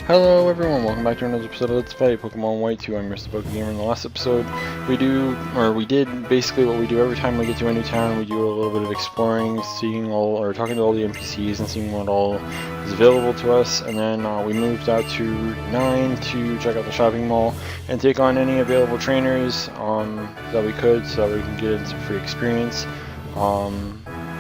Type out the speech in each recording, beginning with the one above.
Hello everyone, welcome back to another episode of Let's Play Pokemon White 2. I'm Mr. PokeGamer. In the last episode, we did basically what we do every time we get to a new town. We do a little bit of exploring, talking to all the NPCs and seeing what all is available to us. And then we moved out to Route 9 to check out the shopping mall and take on any available trainers that we could, so that we can get some free experience.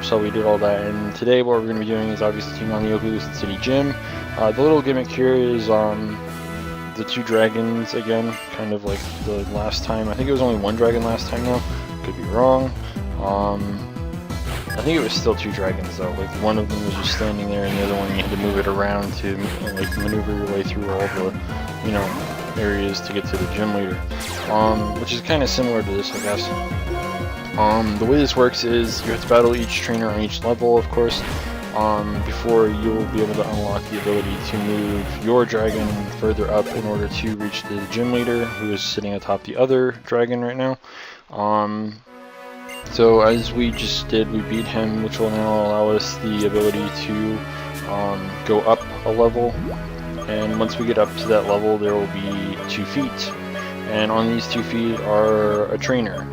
So we did all that, and today what we're going to be doing is obviously taking on the Opelucid City Gym. The little gimmick here is the two dragons again, kind of like the last time. I think it was only one dragon last time though, could be wrong. I think it was still two dragons though, like one of them was just standing there and the other one you had to move it around to like maneuver your way through all the, areas to get to the gym leader, which is kind of similar to this, I guess. The way this works is you have to battle each trainer on each level, of course, before you will be able to unlock the ability to move your dragon further up in order to reach the gym leader, who is sitting atop the other dragon right now. So as we just did, we beat him, which will now allow us the ability to go up a level, and once we get up to that level there will be 2 feet. And on these 2 feet are a trainer,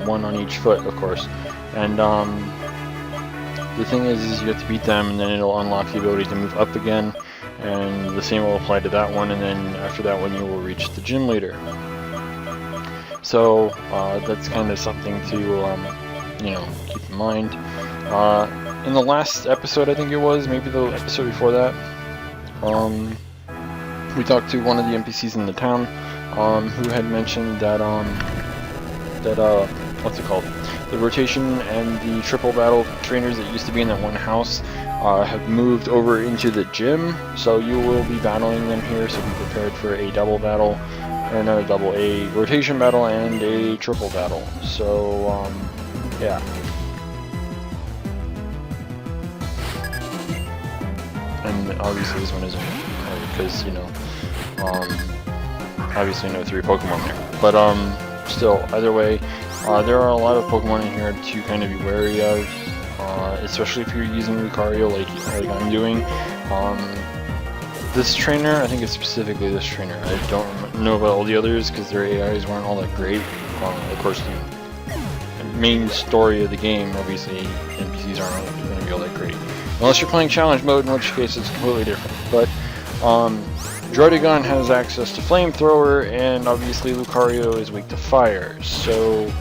one on each foot, of course. And the thing is you have to beat them, and then it'll unlock the ability to move up again. And the same will apply to that one, and then after that one you will reach the gym leader. So that's kind of something to, keep in mind. In the last episode, I think it was, maybe the episode before that, we talked to one of the NPCs in the town. Who had mentioned that what's it called? The rotation and the triple battle trainers that used to be in that one house have moved over into the gym, so you will be battling them here. So be prepared for a double battle, or not a double, a rotation battle and a triple battle. So yeah. And obviously this one isn't because obviously no 3 Pokemon there, but still, either way, there are a lot of Pokemon in here to kind of be wary of, especially if you're using Lucario like I'm doing. This trainer, I think it's specifically this trainer. I don't know about all the others because their AIs weren't all that great. Of course, the main story of the game, obviously, NPCs aren't going to be all that great, unless you're playing challenge mode, in which case it's completely different. But Druddigon has access to Flamethrower, and obviously Lucario is weak to fire, so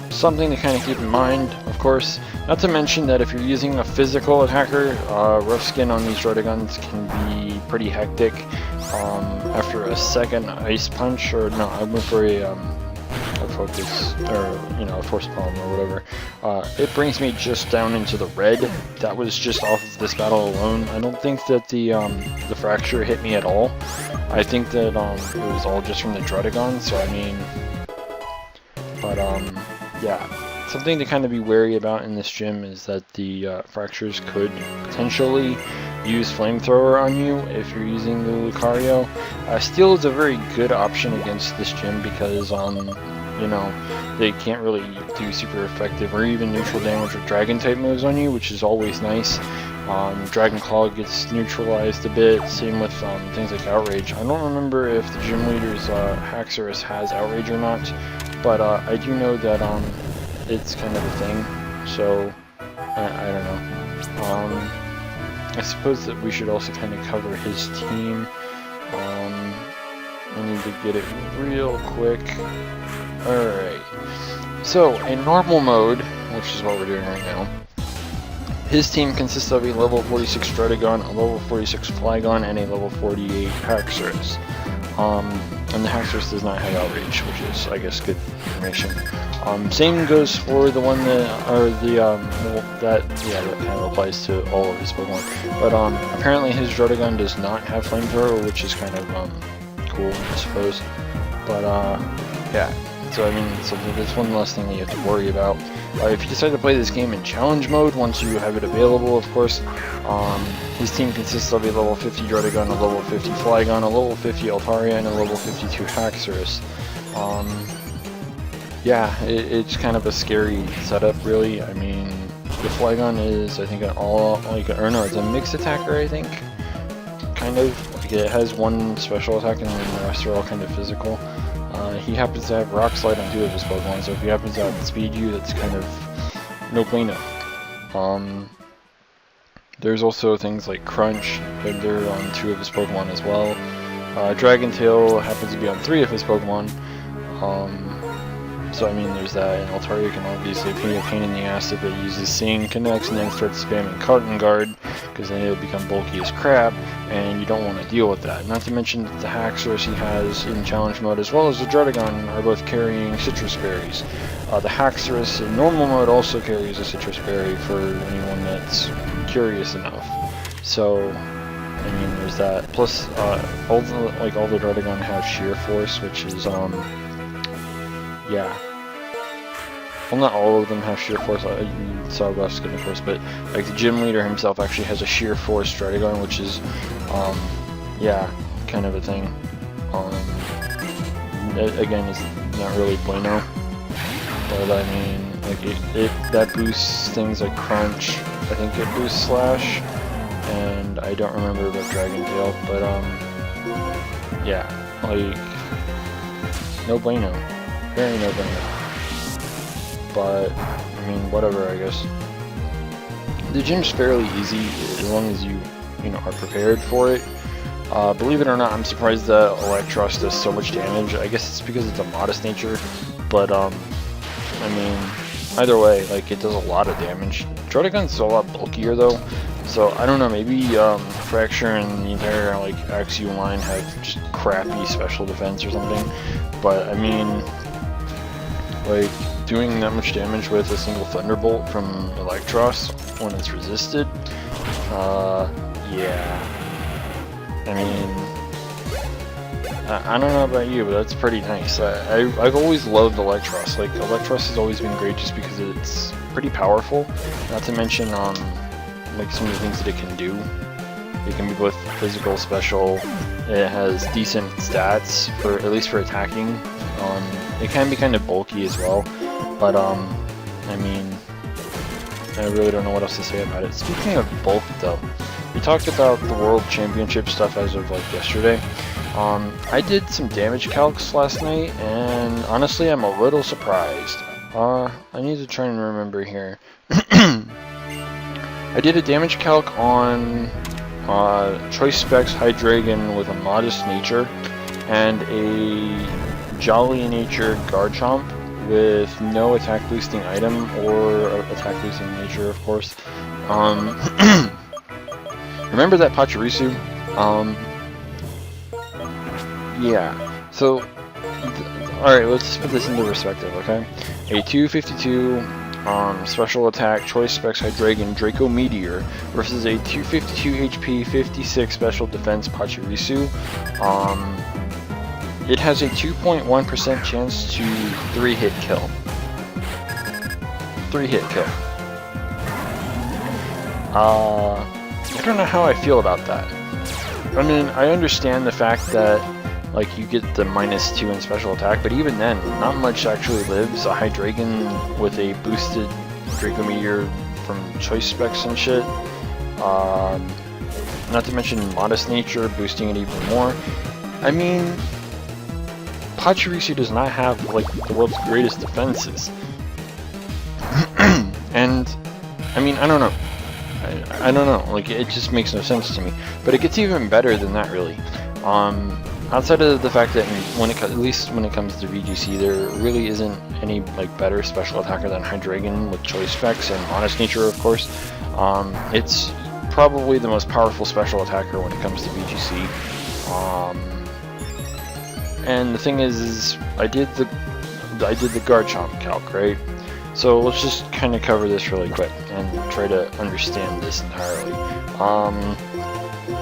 something to kind of keep in mind, of course. Not to mention that if you're using a physical attacker, rough skin on these Druddigons can be pretty hectic. After a second Ice Punch, or no, I went for a focus, or a Force Palm or whatever, it brings me just down into the red. That was just off of this battle alone. I don't think that the fracture hit me at all. I think that it was all just from the Druddigon, so I mean, but yeah, something to kind of be wary about in this gym is that the fractures could potentially use Flamethrower on you if you're using the Lucario. Steel is a very good option against this gym because they can't really do super effective or even neutral damage with Dragon type moves on you, which is always nice. Dragon Claw gets neutralized a bit, same with things like Outrage. I don't remember if the gym leader's Haxorus has Outrage or not, but I do know that it's kind of a thing, so I don't know. I suppose that we should also kind of cover his team. I need to get it real quick. Alright, so in normal mode, which is what we're doing right now, his team consists of a level 46 Druddigon, a level 46 Flygon, and a level 48 Haxorus. And the Haxorus does not have Outrage, which is, I guess, good information. Same goes for the one that kind of applies to all of his Pokemon. But apparently his Druddigon does not have Flamethrower, which is kind of cool, I suppose. But yeah. So I mean, that's one less thing that you have to worry about. If you decide to play this game in challenge mode, once you have it available, of course, his team consists of a level 50 Druddigon, a level 50 Flygon, a level 50 Altaria, and a level 52 Haxorus. Yeah, it's kind of a scary setup, really. I mean, the Flygon is, I think, it's a mixed attacker, I think, kind of. because it has one special attack and then the rest are all kind of physical. He happens to have Rock Slide on 2 of his Pokemon, so if he happens to have Speed U, that's kind of no bueno. There's also things like Crunch, but they're on 2 of his Pokemon as well. Dragon Tail happens to be on 3 of his Pokemon. So I mean, there's that, and Altaria can obviously be a pain in the ass if it uses Sing, connects, and then starts spamming Cotton Guard, because then it'll become bulky as crap, and you don't want to deal with that. Not to mention that the Haxorus he has in Challenge Mode, as well as the Druddigon, are both carrying Citrus Berries. The Haxorus in Normal Mode also carries a Citrus Berry for anyone that's curious enough. So, I mean, there's that. Plus, all the Druddigon have Sheer Force, which is, yeah. Well, not all of them have Sheer Force, Sawgrass, of course, but like the gym leader himself actually has a Sheer Force Druddigon, which is, yeah, kind of a thing. Again, it's not really bueno, but I mean, like that boosts things like Crunch. I think it boosts Slash, and I don't remember about Dragon Tail, but yeah, like no bueno. Very no bueno. But, I mean, whatever, I guess. The gym's fairly easy as long as you are prepared for it. Believe it or not, I'm surprised that Electros does so much damage. I guess it's because it's a modest nature, but, I mean, either way, like, it does a lot of damage. Druddigon's a lot bulkier, though, so, I don't know, maybe, Fracture and the entire, like, Axew line have just crappy special defense or something, but, I mean, like, doing that much damage with a single Thunderbolt from Electros when it's resisted, yeah. I mean, I don't know about you, but that's pretty nice. I've always loved Electros. Like, Electros has always been great just because it's pretty powerful. Not to mention, like, some of the things that it can do. It can be both physical, special. It has decent stats, for at least for attacking. It can be kind of bulky as well, but I mean, I really don't know what else to say about it. Speaking of bulk, though, we talked about the World Championship stuff as of like yesterday. I did some damage calcs last night, and honestly, I'm a little surprised. I need to try and remember here. I did a damage calc on Choice Specs Hydreigon with a modest nature, and a Jolly Nature Garchomp with no attack boosting item or attack boosting nature, of course. Remember that Pachirisu? Yeah. So, alright, let's put this into perspective, okay? A 252 special attack Choice Specs Hydreigon Draco Meteor versus a 252 HP 56 special defense Pachirisu. It has a 2.1% chance to 3-hit kill. 3-hit kill. I don't know how I feel about that. I mean, I understand the fact that, like, you get the -2 in special attack, but even then, not much actually lives. A Hydreigon with a boosted Draco Meteor from Choice Specs and shit. Not to mention Modest Nature, boosting it even more. I mean, Pachirisu does not have, like, the world's greatest defenses. And, I mean, I don't know. I don't know, like, it just makes no sense to me. But it gets even better than that, really. Outside of the fact that, at least when it comes to VGC, there really isn't any, like, better special attacker than Hydreigon with Choice Specs and Honest Nature, of course. It's probably the most powerful special attacker when it comes to VGC. And the thing is I did the Garchomp calc, right? So let's just kind of cover this really quick and try to understand this entirely.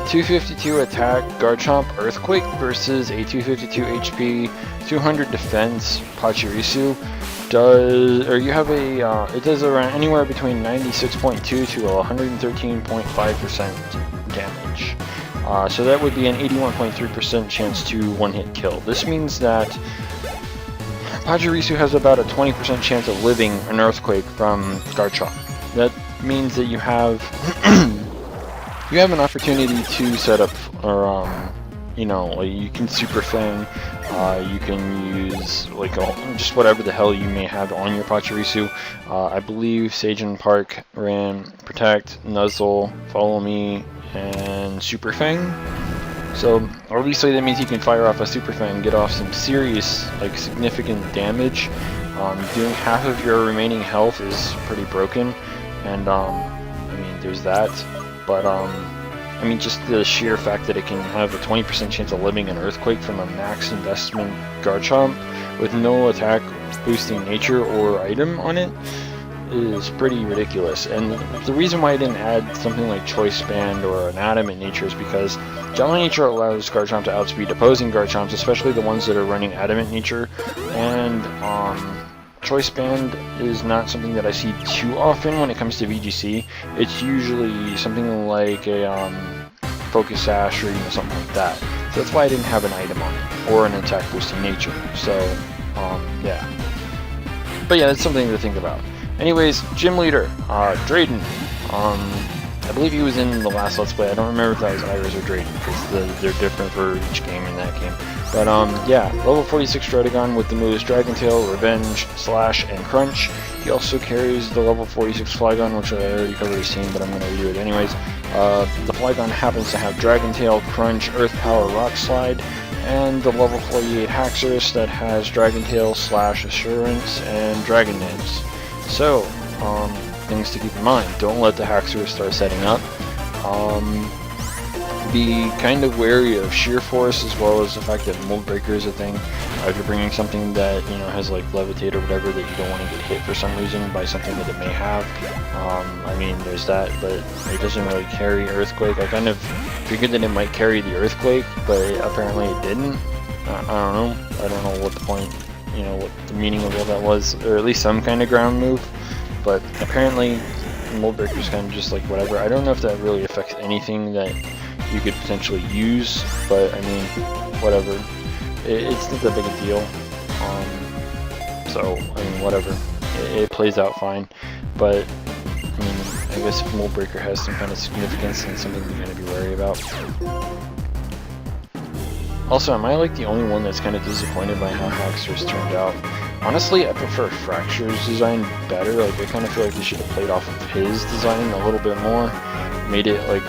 252 attack Garchomp Earthquake versus a 252 HP, 200 defense Pachirisu it does around anywhere between 96.2 to 113.5% damage. So that would be an 81.3% chance to one-hit kill. This means that Pachirisu has about a 20% chance of living an Earthquake from Garchomp. That means that you have you have an opportunity to set up, or you know, like you can Super Fang, you can use like just whatever the hell you may have on your Pachirisu. I believe Sajin Park ran Protect, Nuzzle, Follow Me, and Super Fang. So obviously that means you can fire off a Super Fang and get off some serious, like significant damage. Doing half of your remaining health is pretty broken, and I mean there's that, but I mean just the sheer fact that it can have a 20% chance of living an Earthquake from a max investment Garchomp with no attack boosting nature or item on it is pretty ridiculous. And the reason why I didn't add something like Choice Band or an Adamant Nature is because Jolly Nature allows Garchomp to outspeed opposing Garchomps, especially the ones that are running Adamant Nature, and Choice Band is not something that I see too often when it comes to VGC. It's usually something like a Focus Sash or even something like that. So that's why I didn't have an item on it, or an attack boosting nature. So, yeah. But yeah, that's something to think about. Anyways, Gym Leader, Drayden. I believe he was in the last Let's Play. I don't remember if that was Iris or Drayden, because they're different for each game in that game. But yeah, level 46 Drayden with the moves Dragon Tail, Revenge, Slash, and Crunch. He also carries the level 46 Flygon, which I already covered a scene, but I'm going to redo it anyways. The Flygon happens to have Dragon Tail, Crunch, Earth Power, Rock Slide, and the level 48 Haxorus that has Dragon Tail, Slash, Assurance, and Dragon Dance. So, things to keep in mind. Don't let the Haxorus start setting up. Be kind of wary of Sheer Force, as well as the fact that Mold Breaker is a thing. If you're bringing something that, you know, has like Levitate or whatever, that you don't want to get hit for some reason by something that it may have. I mean, there's that, but it doesn't really carry Earthquake. I kind of figured that it might carry the Earthquake, but apparently it didn't. I don't know. I don't know what the point, you know, what the meaning of all that was, or at least some kind of ground move. But apparently, Mold Breaker is kind of just like whatever. I don't know if that really affects anything that you could potentially use, but I mean, whatever. It's not that big a deal. So, I mean, whatever. It plays out fine. But, I mean, I guess if Mold Breaker has some kind of significance, then something you're going to be wary about. Also, am I like the only one that's kind of disappointed by how Haxorus turned out? Honestly, I prefer Fracture's design better. Like, I kind of feel like they should have played off of his design a little bit more. Made it, like,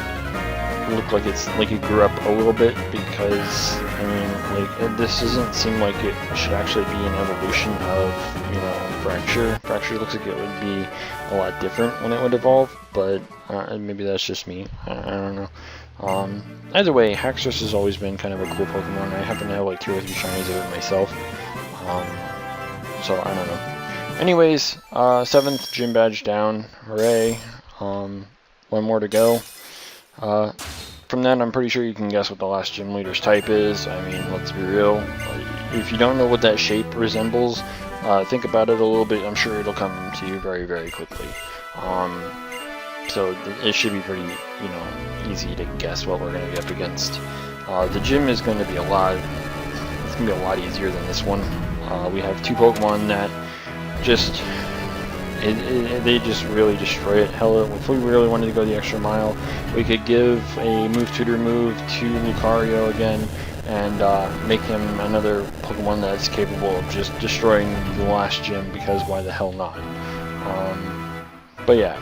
look like it's like it grew up a little bit, because I mean, like, this doesn't seem like it should actually be an evolution of, you know, Fracture. Fracture looks like it would be a lot different when it would evolve, but maybe that's just me. I don't know. Either way, Haxorus has always been kind of a cool Pokemon. I happen to have like 2 or 3 shinies of it myself, so I don't know. Anyways, 7th gym badge down, hooray. 1 more to go. From that, I'm pretty sure you can guess what the last gym leader's type is. I mean, let's be real. If you don't know what that shape resembles, think about it a little bit. I'm sure it'll come to you very, very quickly. So it should be pretty, you know, easy to guess what we're going to be up against. The gym is going to be a lot. It's going to be a lot easier than this one. We have 2 Pokemon that just. They just really destroy it. Hell, if we really wanted to go the extra mile, we could give a Move Tutor move to Lucario again and make him another Pokemon that's capable of just destroying the last gym, because why the hell not? But yeah.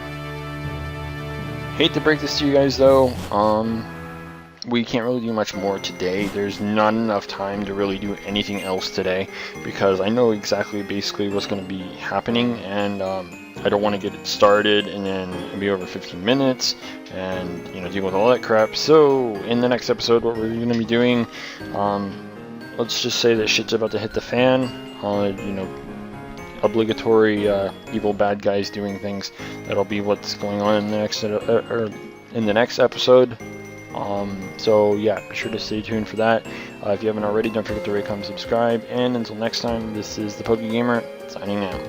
Hate to break this to you guys though. We can't really do much more today. There's not enough time to really do anything else today, because I know exactly basically what's going to be happening, and I don't want to get it started and then it'll be over 15 minutes and, you know, deal with all that crap. So in the next episode, what we're going to be doing, let's just say that shit's about to hit the fan. You know, obligatory evil bad guys doing things. That'll be what's going on in the next episode. So yeah, be sure to stay tuned for that. If you haven't already, don't forget to rate, comment, subscribe, and until next time, this is the PokeGamer signing out.